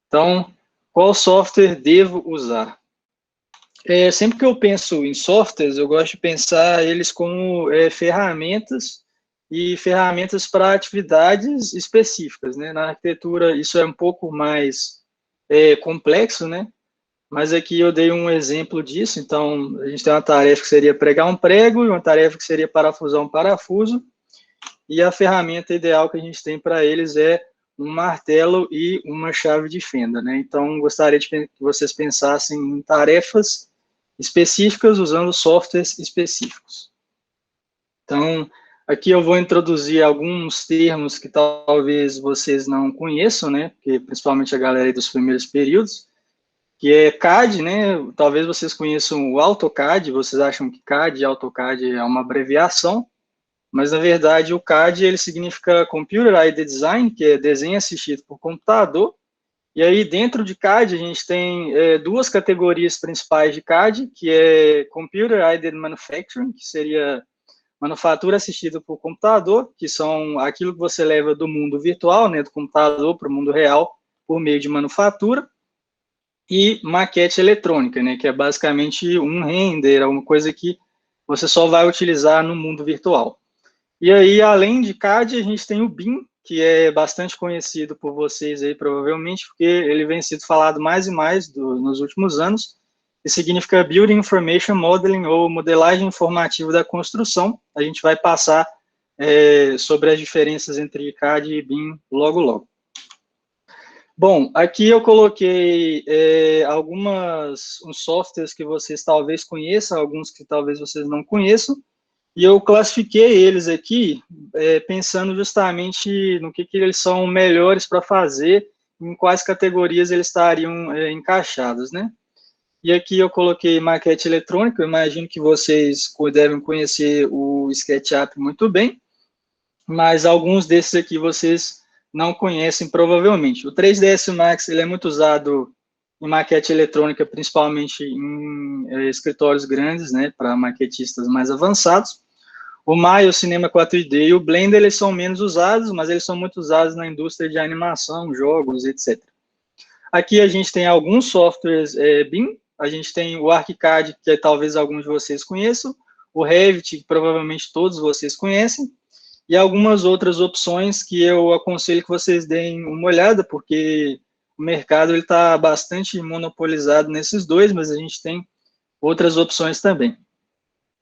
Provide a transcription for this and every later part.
Então, qual software devo usar? Sempre que eu penso em softwares, eu gosto de pensar eles como ferramentas e ferramentas para atividades específicas, né? Na arquitetura, isso é um pouco mais complexo, né? Mas aqui eu dei um exemplo disso. Então, a gente tem uma tarefa que seria pregar um prego e uma tarefa que seria parafusar um parafuso. E a ferramenta ideal que a gente tem para eles é um martelo e uma chave de fenda, né? Então, gostaria de que vocês pensassem em tarefas específicas usando softwares específicos. Então, aqui eu vou introduzir alguns termos que talvez vocês não conheçam, né? Porque, principalmente a galera aí dos primeiros períodos, que é CAD, né? Talvez vocês conheçam o AutoCAD, vocês acham que CAD e AutoCAD é uma abreviação, mas na verdade o CAD ele significa Computer Aided Design, que é desenho assistido por computador. E aí dentro de CAD a gente tem duas categorias principais de CAD, que é Computer Aided Manufacturing, que seria manufatura assistida por computador, que são aquilo que você leva do mundo virtual, né, do computador para o mundo real, por meio de manufatura, e maquete eletrônica, né, que é basicamente um render, alguma coisa que você só vai utilizar no mundo virtual. E aí, além de CAD, a gente tem o BIM, que é bastante conhecido por vocês aí, provavelmente, porque ele vem sendo falado mais e mais nos últimos anos, que significa Building Information Modeling, ou modelagem informativa da construção. A gente vai passar sobre as diferenças entre CAD e BIM logo, logo. Bom, aqui eu coloquei uns softwares que vocês talvez conheçam, alguns que talvez vocês não conheçam, e eu classifiquei eles aqui pensando justamente no que eles são melhores para fazer, em quais categorias eles estariam encaixados, né? E aqui eu coloquei maquete eletrônica, eu imagino que vocês devem conhecer o SketchUp muito bem, mas alguns desses aqui vocês não conhecem provavelmente. O 3ds Max ele é muito usado em maquete eletrônica, principalmente em escritórios grandes, né, para maquetistas mais avançados. O Maya, o Cinema 4D e o Blender, eles são menos usados, mas eles são muito usados na indústria de animação, jogos, etc. Aqui a gente tem alguns softwares BIM, a gente tem o ArchiCAD, que talvez alguns de vocês conheçam, o Revit, que provavelmente todos vocês conhecem, e algumas outras opções que eu aconselho que vocês deem uma olhada, porque o mercado está bastante monopolizado nesses dois, mas a gente tem outras opções também.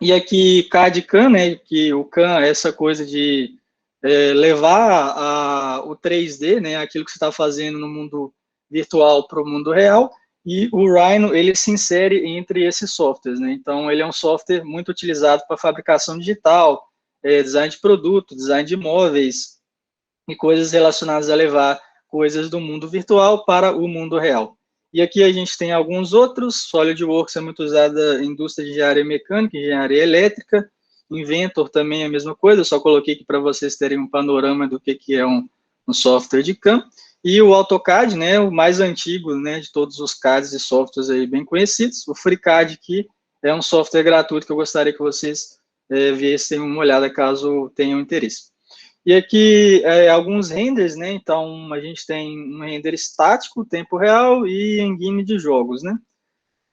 E aqui CAD e CAM, né, que o CAM é essa coisa de levar o 3D, né, aquilo que você está fazendo no mundo virtual para o mundo real, e o Rhino, ele se insere entre esses softwares, né, então ele é um software muito utilizado para fabricação digital, design de produto, design de imóveis, e coisas relacionadas a levar coisas do mundo virtual para o mundo real. E aqui a gente tem alguns outros, SolidWorks é muito usada em indústria de engenharia mecânica, engenharia elétrica, Inventor também é a mesma coisa, eu só coloquei aqui para vocês terem um panorama do que é um software de CAM, e o AutoCAD, né, o mais antigo, né, de todos os CADs e softwares aí bem conhecidos, o FreeCAD, que é um software gratuito que eu gostaria que vocês viessem uma olhada caso tenham interesse. E aqui alguns renders, né? Então a gente tem um render estático, tempo real e engine de jogos, né?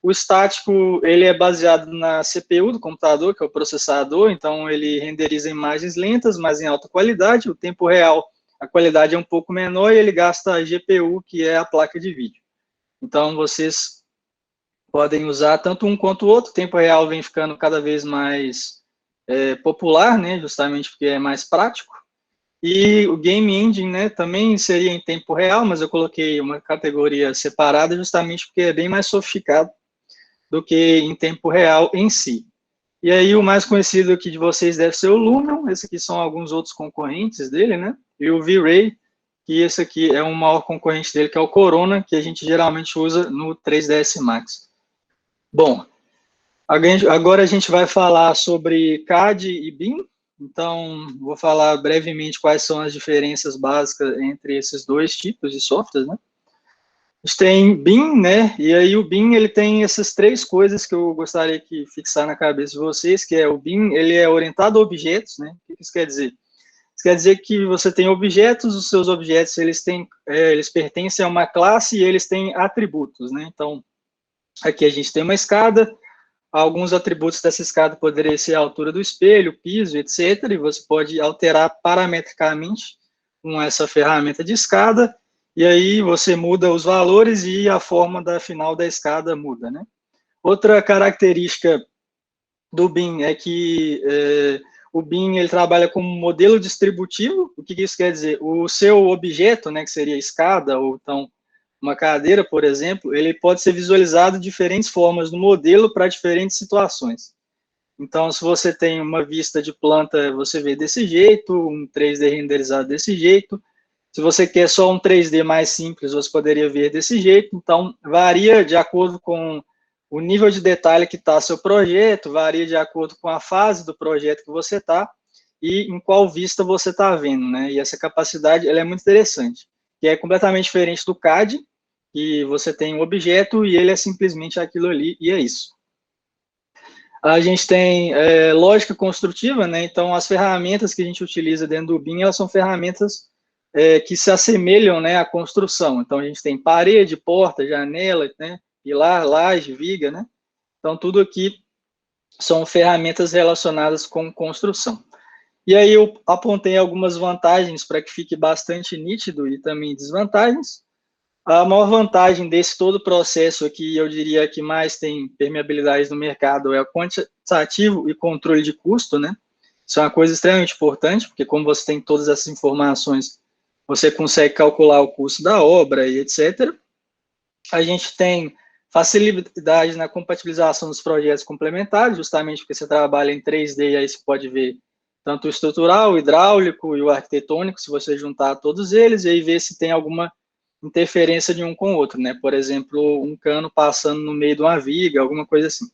O estático ele é baseado na CPU do computador, que é o processador, então ele renderiza imagens lentas, mas em alta qualidade. O tempo real, a qualidade é um pouco menor e ele gasta a GPU, que é a placa de vídeo. Então vocês podem usar tanto um quanto o outro. O tempo real vem ficando cada vez mais popular, né? Justamente porque é mais prático. E o Game Engine, né, também seria em tempo real, mas eu coloquei uma categoria separada justamente porque é bem mais sofisticado do que em tempo real em si. E aí o mais conhecido aqui de vocês deve ser o Lumion, esse aqui são alguns outros concorrentes dele, né, e o V-Ray, que esse aqui é o maior concorrente dele, que é o Corona, que a gente geralmente usa no 3ds Max. Bom, agora a gente vai falar sobre CAD e BIM, Então, vou falar brevemente quais são as diferenças básicas entre esses dois tipos de softwares, né? A gente tem BIM, né? E aí o BIM, ele tem essas três coisas que eu gostaria de fixar na cabeça de vocês, que é o BIM, ele é orientado a objetos, né? O que isso quer dizer? Isso quer dizer que você tem objetos, os seus objetos, eles pertencem a uma classe e eles têm atributos, né? Então, aqui a gente tem uma escada, alguns atributos dessa escada poderiam ser a altura do espelho, piso, etc. E você pode alterar parametricamente com essa ferramenta de escada, e aí você muda os valores e a forma da final da escada muda, né? Outra característica do BIM é que o BIM ele trabalha como modelo distributivo. O que isso quer dizer? O seu objeto, né, que seria a escada ou então uma cadeira, por exemplo, ele pode ser visualizado de diferentes formas no modelo para diferentes situações. Então, se você tem uma vista de planta, você vê desse jeito, um 3D renderizado desse jeito. Se você quer só um 3D mais simples, você poderia ver desse jeito. Então, varia de acordo com o nível de detalhe que está seu projeto, varia de acordo com a fase do projeto que você está e em qual vista você está vendo, né? E essa capacidade, ela é muito interessante, que é completamente diferente do CAD, que você tem um objeto e ele é simplesmente aquilo ali, e é isso. A gente tem lógica construtiva, né? Então, as ferramentas que a gente utiliza dentro do BIM, elas são ferramentas que se assemelham, né, à construção. Então, a gente tem parede, porta, janela, né, pilar, laje, viga, né? Então, tudo aqui são ferramentas relacionadas com construção. E aí eu apontei algumas vantagens para que fique bastante nítido e também desvantagens. A maior vantagem desse todo o processo aqui, eu diria que mais tem permeabilidade no mercado, é o quantitativo e controle de custo, né? Isso é uma coisa extremamente importante, porque como você tem todas essas informações, você consegue calcular o custo da obra e etc. A gente tem facilidade na compatibilização dos projetos complementares, justamente porque você trabalha em 3D, e aí você pode ver tanto o estrutural, o hidráulico e o arquitetônico, se você juntar todos eles, e aí ver se tem alguma interferência de um com o outro, né? Por exemplo, um cano passando no meio de uma viga, alguma coisa assim.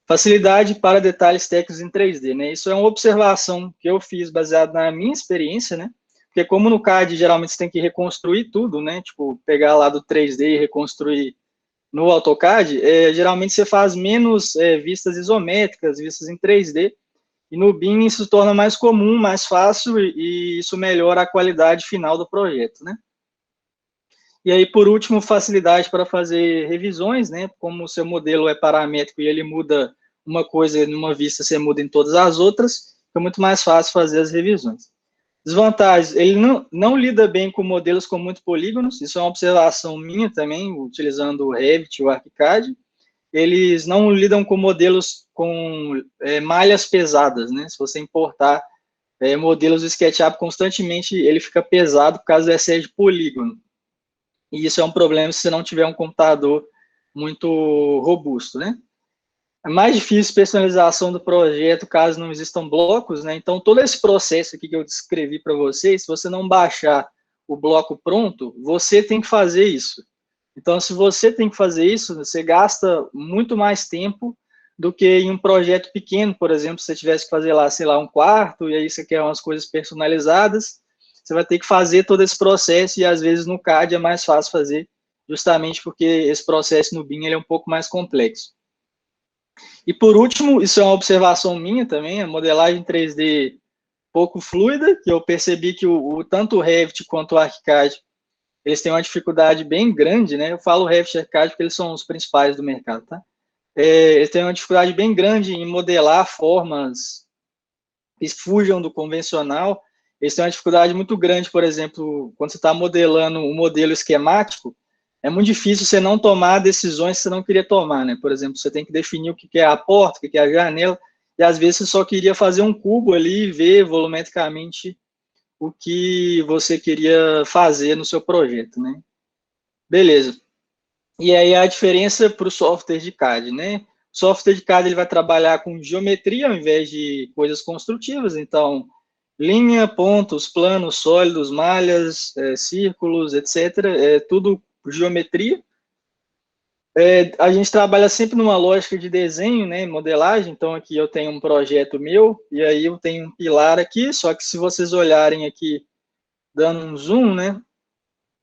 Facilidade para detalhes técnicos em 3D, né? Isso é uma observação que eu fiz baseado na minha experiência, né? Porque como no CAD geralmente você tem que reconstruir tudo, né? Tipo, pegar lá do 3D e reconstruir no AutoCAD, geralmente você faz menos vistas isométricas, vistas em 3D, e no BIM isso se torna mais comum, mais fácil, e isso melhora a qualidade final do projeto, né? E aí, por último, facilidade para fazer revisões, né? Como o seu modelo é paramétrico e ele muda uma coisa numa vista, você muda em todas as outras, é muito mais fácil fazer as revisões. Desvantagens, ele não lida bem com modelos com muitos polígonos, isso é uma observação minha também, utilizando o Revit e o ArchiCAD. Eles não lidam com modelos com malhas pesadas, né? Se você importar modelos do SketchUp, constantemente ele fica pesado por causa do excesso de polígono. E isso é um problema se você não tiver um computador muito robusto, né? É mais difícil personalização do projeto caso não existam blocos, né? Então, todo esse processo aqui que eu descrevi para vocês, se você não baixar o bloco pronto, você tem que fazer isso. Então, se você tem que fazer isso, você gasta muito mais tempo do que em um projeto pequeno, por exemplo, se você tivesse que fazer lá, sei lá, um quarto, e aí você quer umas coisas personalizadas, você vai ter que fazer todo esse processo, e às vezes no CAD é mais fácil fazer, justamente porque esse processo no BIM ele é um pouco mais complexo. E por último, isso é uma observação minha também, a modelagem 3D pouco fluida, que eu percebi que tanto o Revit quanto o ArchiCAD, eles têm uma dificuldade bem grande, né? Eu falo Revit e ArchiCAD porque eles são os principais do mercado, tá? Eles têm uma dificuldade bem grande em modelar formas que fujam do convencional. Eles têm uma dificuldade muito grande, por exemplo, quando você está modelando um modelo esquemático, é muito difícil você não tomar decisões que você não queria tomar, né? Por exemplo, você tem que definir o que é a porta, o que é a janela, e às vezes você só queria fazer um cubo ali e ver volumetricamente o que você queria fazer no seu projeto, né? Beleza. E aí a diferença para o software de CAD, né? O software de CAD ele vai trabalhar com geometria ao invés de coisas construtivas, então linha, pontos, planos, sólidos, malhas, círculos, etc. É tudo geometria. A gente trabalha sempre numa lógica de desenho, né, modelagem. Então, aqui eu tenho um projeto meu, e aí eu tenho um pilar aqui, só que se vocês olharem aqui, dando um zoom, né,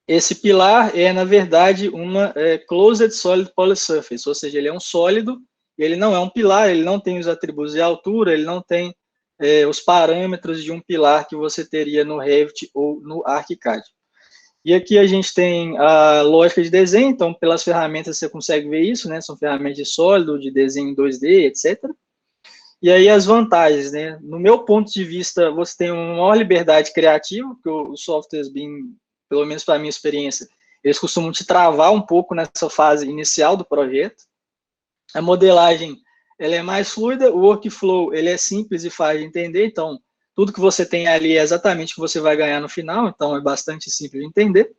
esse pilar é, na verdade, uma Closed Solid Polysurface, ou seja, ele é um sólido, ele não é um pilar, ele não tem os atributos de altura, ele não tem os parâmetros de um pilar que você teria no Revit ou no ArchiCAD. E aqui a gente tem a lógica de desenho, então pelas ferramentas você consegue ver isso, né? São ferramentas de sólido, de desenho em 2D, etc. E aí as vantagens, né? No meu ponto de vista, você tem uma maior liberdade criativa, porque os softwares BIM, pelo menos para a minha experiência, eles costumam te travar um pouco nessa fase inicial do projeto. A modelagem, ela é mais fluida, o workflow, ele é simples e fácil de entender, então tudo que você tem ali é exatamente o que você vai ganhar no final, então é bastante simples de entender.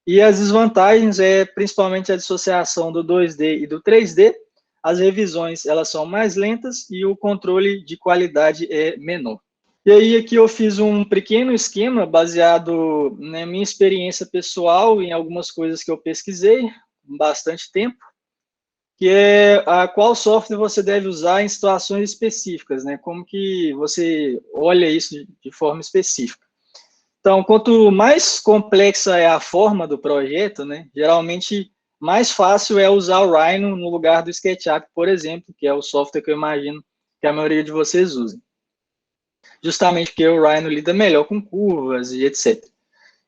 E as desvantagens é principalmente a dissociação do 2D e do 3D. As revisões, elas são mais lentas e o controle de qualidade é menor. E aí aqui eu fiz um pequeno esquema baseado na minha experiência pessoal, em algumas coisas que eu pesquisei, bastante tempo, que é qual software você deve usar em situações específicas, né? Como que você olha isso de forma específica. Então, quanto mais complexa é a forma do projeto, né, geralmente mais fácil é usar o Rhino no lugar do SketchUp, por exemplo, que é o software que eu imagino que a maioria de vocês usem. Justamente porque o Rhino lida melhor com curvas e etc.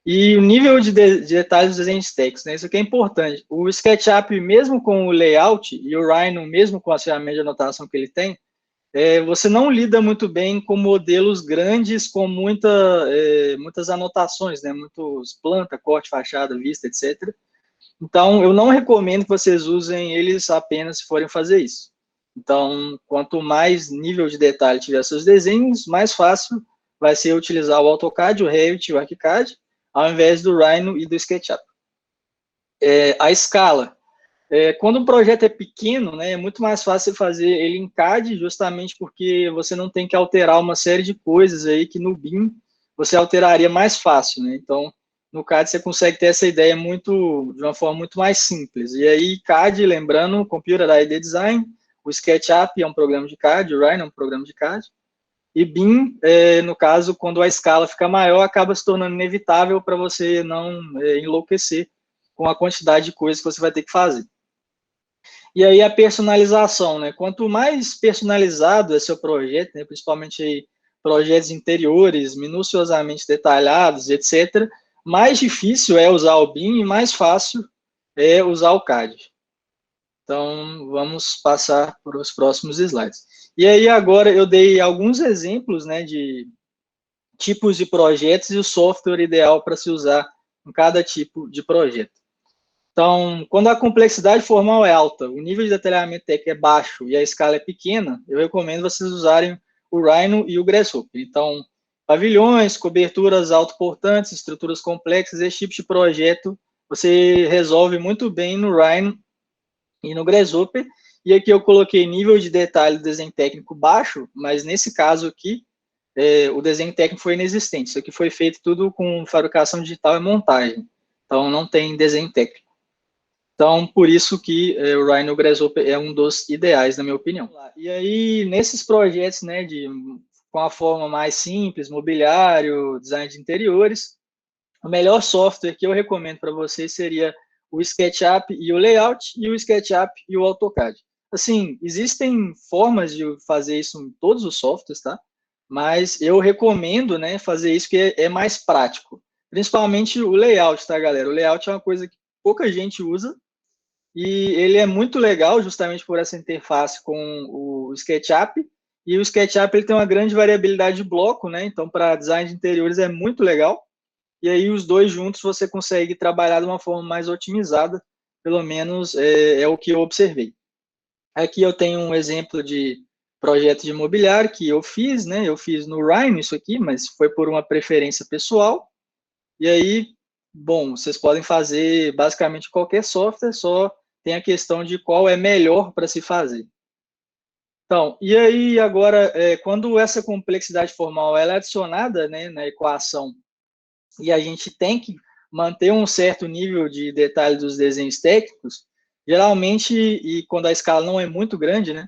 E o nível de detalhes dos desenhos técnicos, né, isso aqui é importante. O SketchUp, mesmo com o layout, e o Rhino, mesmo com as ferramentas de anotação que ele tem, você não lida muito bem com modelos grandes com muitas anotações, né? Muitos planta, corte, fachada, vista, etc. Então, eu não recomendo que vocês usem eles apenas se forem fazer isso. Então, quanto mais nível de detalhe tiver seus desenhos, mais fácil vai ser utilizar o AutoCAD, o Revit e o ArchiCAD, ao invés do Rhino e do SketchUp. A escala. Quando um projeto é pequeno, né, é muito mais fácil fazer ele em CAD, justamente porque você não tem que alterar uma série de coisas aí que no BIM você alteraria mais fácil, né? Então, no CAD você consegue ter essa ideia de uma forma muito mais simples. E aí, CAD, lembrando, Computer Aided Design, o SketchUp é um programa de CAD, o Rhino é um programa de CAD, e BIM, no caso, quando a escala fica maior, acaba se tornando inevitável para você não enlouquecer com a quantidade de coisas que você vai ter que fazer. E aí a personalização, né? Quanto mais personalizado é seu projeto, né? Principalmente aí, projetos interiores, minuciosamente detalhados, etc., mais difícil é usar o BIM e mais fácil é usar o CAD. Então, vamos passar para os próximos slides. E aí, agora, eu dei alguns exemplos, né, de tipos de projetos e o software ideal para se usar em cada tipo de projeto. Então, quando a complexidade formal é alta, o nível de detalhamento técnico é baixo e a escala é pequena, eu recomendo vocês usarem o Rhino e o Grasshopper. Então, pavilhões, coberturas autoportantes, estruturas complexas, esse tipo de projeto você resolve muito bem no Rhino e no Grasshopper. E aqui eu coloquei nível de detalhe do desenho técnico baixo, mas nesse caso aqui, o desenho técnico foi inexistente. Isso aqui foi feito tudo com fabricação digital e montagem. Então, não tem desenho técnico. Então, por isso que o Rhino Grasshopper é um dos ideais, na minha opinião. E aí, nesses projetos, né, com a forma mais simples, mobiliário, design de interiores, o melhor software que eu recomendo para vocês seria o SketchUp e o Layout, e o SketchUp e o AutoCAD. Assim, existem formas de fazer isso em todos os softwares, tá? Mas eu recomendo, né, fazer isso que é mais prático. Principalmente o Layout, tá, galera? O Layout é uma coisa que pouca gente usa, e ele é muito legal justamente por essa interface com o SketchUp, e o SketchUp ele tem uma grande variabilidade de bloco, né? Então, para design de interiores é muito legal, e aí os dois juntos você consegue trabalhar de uma forma mais otimizada, pelo menos é o que eu observei. Aqui eu tenho um exemplo de projeto de imobiliário que eu fiz, né? Eu fiz no Rhino isso aqui, mas foi por uma preferência pessoal, e aí, bom, vocês podem fazer basicamente qualquer software, só tem a questão de qual é melhor para se fazer. Então, e aí agora, quando essa complexidade formal ela é adicionada, né, na equação, e a gente tem que manter um certo nível de detalhe dos desenhos técnicos, Geralmente, e quando a escala não é muito grande, né,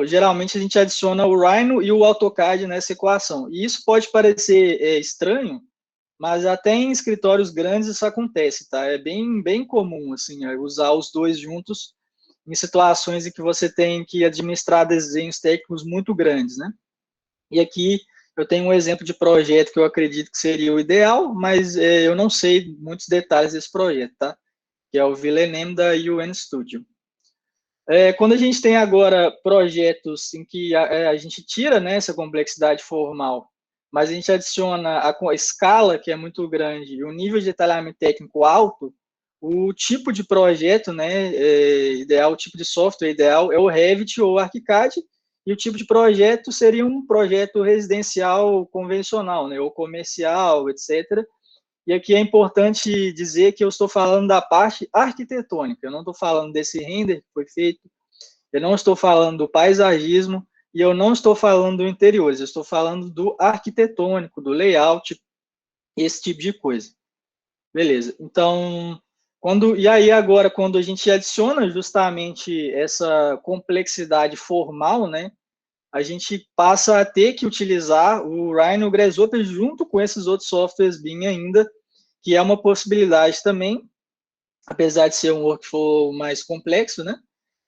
geralmente a gente adiciona o Rhino e o AutoCAD nessa equação. E isso pode parecer estranho, mas até em escritórios grandes isso acontece, tá? É bem comum, assim, usar os dois juntos em situações em que você tem que administrar desenhos técnicos muito grandes, né? E aqui eu tenho um exemplo de projeto que eu acredito que seria o ideal, mas eu não sei muitos detalhes desse projeto, tá? Que é o Villeneuve da UN Studio. Quando a gente tem agora projetos em que a gente tira, né, essa complexidade formal, mas a gente adiciona a escala, que é muito grande, e o nível de detalhamento técnico alto, o tipo de projeto, né, ideal, o tipo de software ideal é o Revit ou o ArchiCAD, e o tipo de projeto seria um projeto residencial convencional, né, ou comercial, etc. E aqui é importante dizer que eu estou falando da parte arquitetônica, eu não estou falando desse render que foi feito, eu não estou falando do paisagismo e eu não estou falando do interiores, eu estou falando do arquitetônico, do layout, esse tipo de coisa. Beleza. Então, e aí agora, quando a gente adiciona justamente essa complexidade formal, né, a gente passa a ter que utilizar o Rhino e o Grasshopper junto com esses outros softwares BIM ainda, que é uma possibilidade também, apesar de ser um workflow mais complexo, né?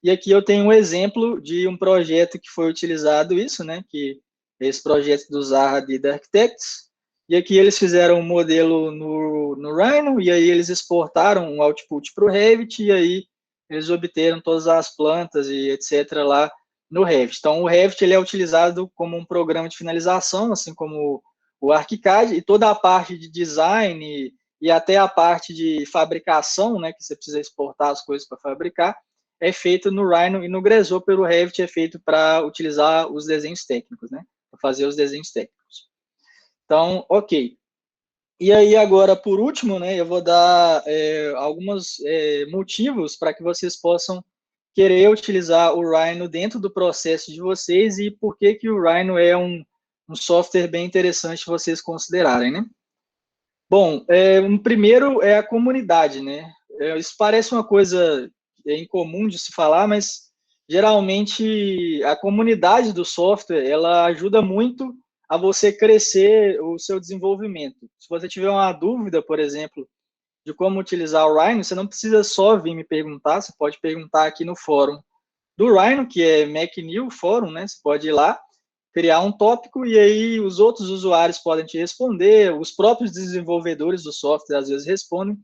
E aqui eu tenho um exemplo de um projeto que foi utilizado isso, né? Que é esse projeto do Zaha de Architects. E aqui eles fizeram um modelo no Rhino, e aí eles exportaram um output para o Revit, e aí eles obteram todas as plantas e etc. lá no Revit. Então, o Revit ele é utilizado como um programa de finalização, assim como o ArchiCAD, e toda a parte de design e até a parte de fabricação, né, que você precisa exportar as coisas para fabricar, é feito no Rhino e no Grasshopper. O Revit é feito para utilizar os desenhos técnicos, né, para fazer os desenhos técnicos. Então, ok. E aí agora, por último, né, eu vou dar alguns motivos para que vocês possam querer utilizar o Rhino dentro do processo de vocês e por que que o Rhino é um software bem interessante vocês considerarem, né? Bom, o primeiro é a comunidade, né? Isso parece uma coisa incomum de se falar, mas geralmente a comunidade do software ela ajuda muito a você crescer o seu desenvolvimento. Se você tiver uma dúvida, por exemplo, de como utilizar o Rhino, você não precisa só vir me perguntar, você pode perguntar aqui no fórum do Rhino, que é MacNew Fórum, né? Você pode ir lá, criar um tópico e aí os outros usuários podem te responder, os próprios desenvolvedores do software às vezes respondem.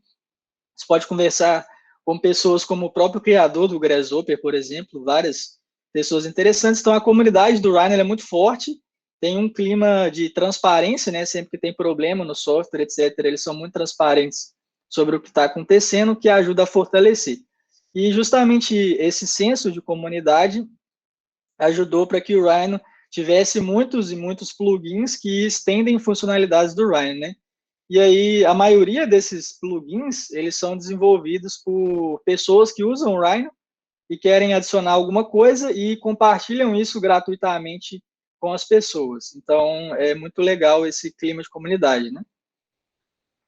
Você pode conversar com pessoas como o próprio criador do Grasshopper, por exemplo, várias pessoas interessantes. Então, a comunidade do Rhino é muito forte, tem um clima de transparência, né? Sempre que tem problema no software, etc., eles são muito transparentes sobre o que está acontecendo, que ajuda a fortalecer. E justamente esse senso de comunidade ajudou para que o Rhino tivesse muitos e muitos plugins que estendem funcionalidades do Rhino, né? E aí, a maioria desses plugins, eles são desenvolvidos por pessoas que usam o Rhino e querem adicionar alguma coisa e compartilham isso gratuitamente com as pessoas. Então, é muito legal esse clima de comunidade, né?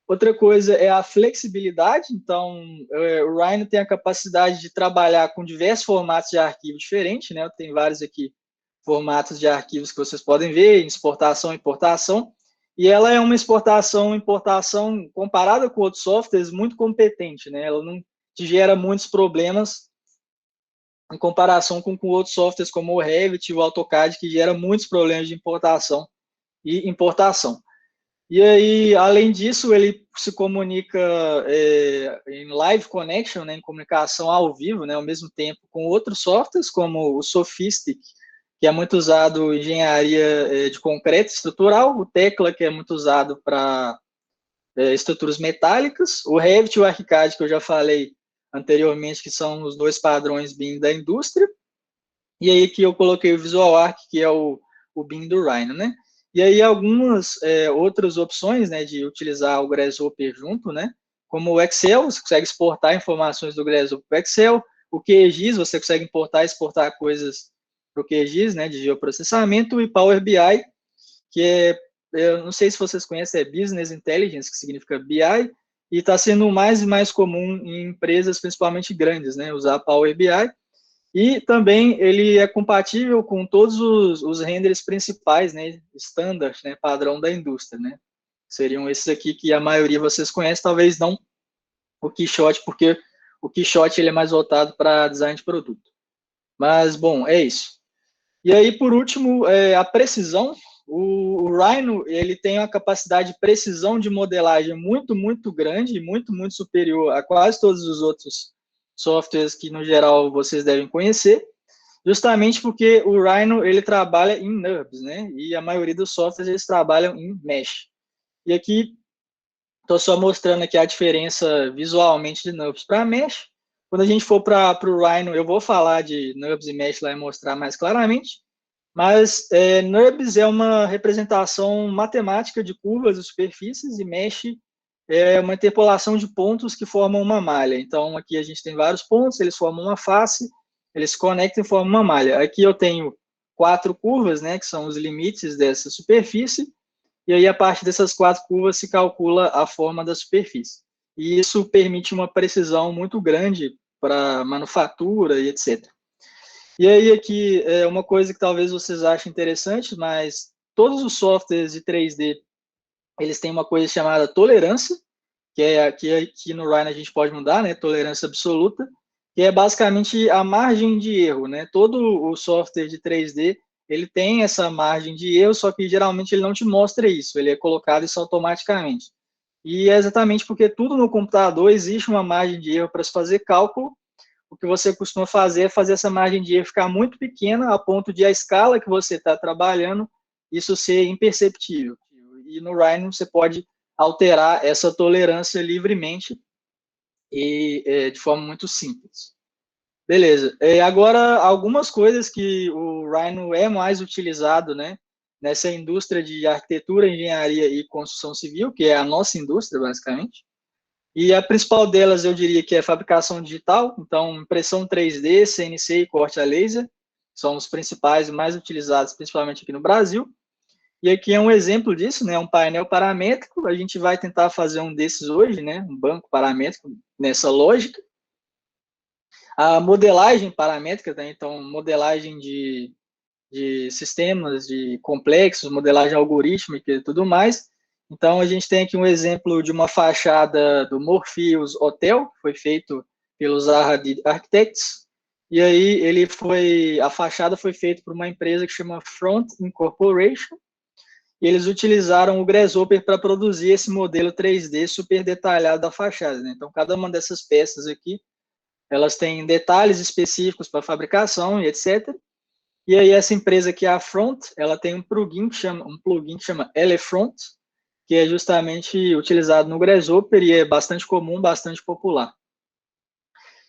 Outra coisa é a flexibilidade. Então, o Rhino tem a capacidade de trabalhar com diversos formatos de arquivo diferentes, né? Eu tenho vários aqui formatos de arquivos que vocês podem ver, exportação, importação, e ela é uma exportação, importação comparada com outros softwares muito competente, né? Ela não te gera muitos problemas em comparação com outros softwares como o Revit e o AutoCAD, que gera muitos problemas de importação e importação. E aí, além disso, ele se comunica em live connection, né, em comunicação ao vivo, né, ao mesmo tempo com outros softwares, como o Sophistic, que é muito usado em engenharia de concreto estrutural, o Tecla, que é muito usado para estruturas metálicas, o Revit e o ArchiCAD, que eu já falei anteriormente, que são os dois padrões BIM da indústria, e aí que eu coloquei o VisualArch, que é o BIM do Rhino, né? E aí algumas outras opções, né, de utilizar o Grasshopper junto, né? Como o Excel, você consegue exportar informações do Grasshopper para o Excel, o QGIS, você consegue importar e exportar coisas para o QGIS, né, de geoprocessamento, e Power BI, que eu não sei se vocês conhecem, é Business Intelligence, que significa BI, e está sendo mais e mais comum em empresas, principalmente grandes, né, usar Power BI. E também ele é compatível com todos os renders principais, né, standard, né, padrão da indústria, né. Seriam esses aqui que a maioria vocês conhecem, talvez não o Quixote, porque o Quixote ele é mais voltado para design de produto. Mas, bom, é isso. E aí, por último, a precisão. O Rhino ele tem uma capacidade de precisão de modelagem muito, muito grande, muito, muito superior a quase todos os outros softwares que, no geral, vocês devem conhecer, justamente porque o Rhino ele trabalha em NURBS, né? E a maioria dos softwares eles trabalham em Mesh. E aqui estou só mostrando aqui a diferença visualmente de NURBS para Mesh. Quando a gente for para o Rhino, eu vou falar de NURBS e Mesh lá e mostrar mais claramente. Mas NURBS é uma representação matemática de curvas e superfícies, e Mesh é uma interpolação de pontos que formam uma malha. Então, aqui a gente tem vários pontos, eles formam uma face, eles se conectam e formam uma malha. Aqui eu tenho 4 curvas, né, que são os limites dessa superfície, e aí a partir dessas 4 curvas se calcula a forma da superfície. E isso permite uma precisão muito grande para manufatura e etc. E aí aqui é uma coisa que talvez vocês achem interessante, mas todos os softwares de 3D, eles têm uma coisa chamada tolerância, que é aqui no Rhino a gente pode mudar, né, tolerância absoluta, que é basicamente a margem de erro, né? Todo o software de 3D, ele tem essa margem de erro, só que geralmente ele não te mostra isso, ele é colocado isso automaticamente. E é exatamente porque tudo no computador existe uma margem de erro para se fazer cálculo. O que você costuma fazer é fazer essa margem de erro ficar muito pequena, a ponto de a escala que você está trabalhando, isso ser imperceptível. E no Rhino você pode alterar essa tolerância livremente e de forma muito simples. Beleza. Agora, algumas coisas que o Rhino é mais utilizado, né, nessa indústria de arquitetura, engenharia e construção civil, que é a nossa indústria, basicamente. E a principal delas, eu diria que é fabricação digital, então impressão 3D, CNC e corte a laser, são os principais e mais utilizados, principalmente aqui no Brasil. E aqui é um exemplo disso, né, um painel paramétrico, a gente vai tentar fazer um desses hoje, né, um banco paramétrico nessa lógica. A modelagem paramétrica, né, então modelagem de sistemas de complexos, modelagem algorítmica e tudo mais. Então, a gente tem aqui um exemplo de uma fachada do Morpheus Hotel, que foi feito pelos Zaha Hadid Architects, e aí a fachada foi feita por uma empresa que chama Front Incorporation, e eles utilizaram o Grasshopper para produzir esse modelo 3D super detalhado da fachada, né? Então, cada uma dessas peças aqui, elas têm detalhes específicos para fabricação e etc. E aí essa empresa que é a Front, ela tem um plugin que chama Elefront, que é justamente utilizado no Grasshopper e é bastante comum, bastante popular.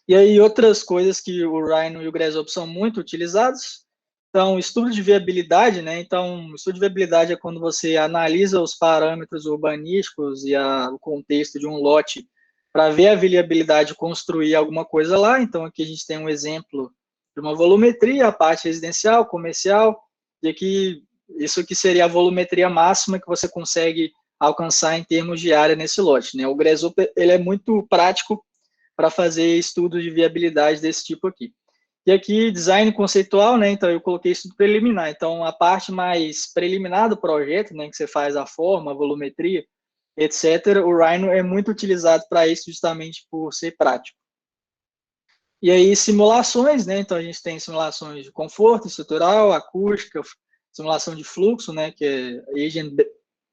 E aí outras coisas que o Rhino e o Grasshopper são muito utilizados, então estudo de viabilidade, né? Então, estudo de viabilidade é quando você analisa os parâmetros urbanísticos e o contexto de um lote para ver a viabilidade de construir alguma coisa lá. Então, aqui a gente tem um exemplo de uma volumetria, a parte residencial, comercial, e aqui isso aqui seria a volumetria máxima que você consegue alcançar em termos de área nesse lote, né? O Grasshopper, ele é muito prático para fazer estudos de viabilidade desse tipo aqui. E aqui, design conceitual, né? Então, eu coloquei estudo preliminar. Então, a parte mais preliminar do projeto, né? Que você faz a forma, a volumetria, etc. O Rhino é muito utilizado para isso, justamente por ser prático. E aí, simulações, né? Então, a gente tem simulações de conforto estrutural, acústica, simulação de fluxo, né? Que é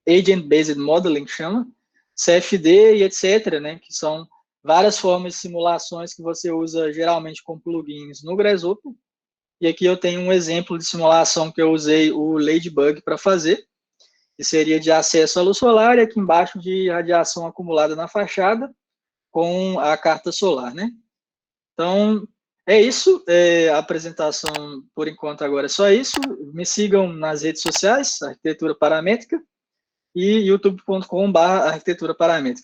Agent-Based Modeling, que chama, CFD e etc., né? Que são várias formas de simulações que você usa geralmente com plugins no Grasshopper. E aqui eu tenho um exemplo de simulação que eu usei o Ladybug para fazer, que seria de acesso à luz solar e aqui embaixo de radiação acumulada na fachada com a carta solar, né? Então, é isso. A apresentação, por enquanto, agora é só isso. Me sigam nas redes sociais, Arquitetura Paramétrica, e youtube.com/arquitetura paramétrica.